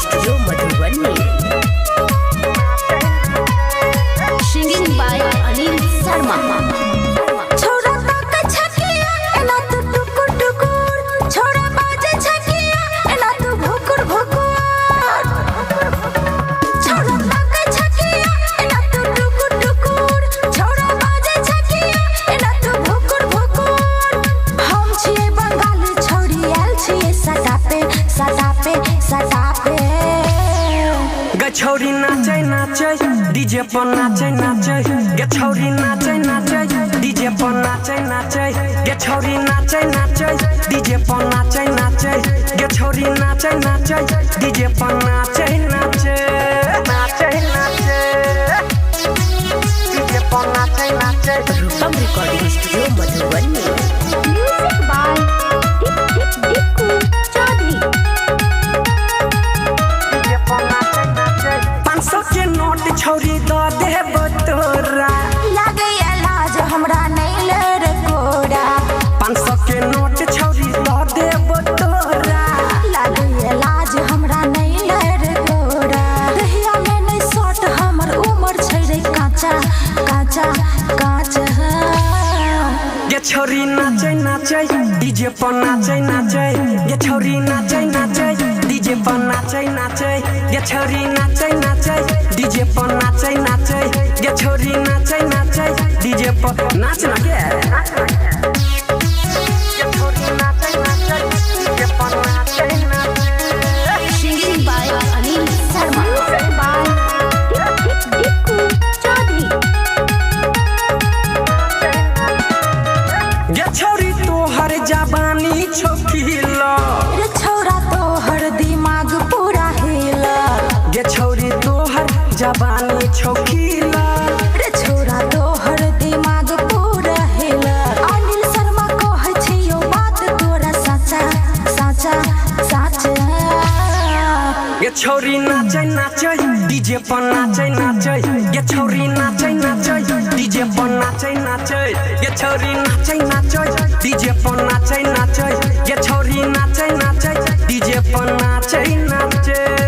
Studio Madhubani. Singing by Anil Sharma. छौरी नाचे नाचे डीजे पर नाचे नाचे गे छौरी नाचे नाचे डीजे पर नाचे नाचे गे छौरी नाचे नाचे डीजे पर नाचे नाचे गे छौरी नाचे नाचे डीजे पर नाचे नाचे नाचे नाचे डीजे पर नाचे नाचे। Rupam recording studio Madhubani. Music by Tiku Chaudhary. के नोट छौरी द देब तोरा लागे लाज हमरा नहीं लर कोरा। 500 के नोट छौरी द देब तोरा लागे लाज हमरा नहीं लर कोरा। दहिया में नहीं सट हमर उमर छै रे काचा काचा काचा। गे छौरी नाचे नाचे डीजे पर नाचे नाचे गे छौरी नाचे नाचे डीजे पर नाचे नाचे गे छौरी नाचे नाचे डीजे पर नाचे नाचे गे छौरी नाचे नाचे डीजे पर नाच ना गे छौरी नाचे नाचे डीजे पर नाचे नाचे। Singing by Anil Sharma. Music by Tiku Chaudhary. गे छौरी तोहर जवानी छोकिला रे छौरा तोहर दिमाग पूरा हिला। गे छौरी तोहर जवानी छोकिला रे छौरा तोहर दिमाग पूरा हिला। अनिल शर्मा कहै छियो बात तोरा सच्चा सच्चा सच्चा। गे छौरी नाचे नाचे डीजे पर नाचे नाचे गे छौरी नाचे नाचे डीजे पर नाचे नाचे गे छौरी नाचे नाचे डीजे पर नाचे नाचे गे छौरी नाचे नाचे डीजे पर नाचे नाचे।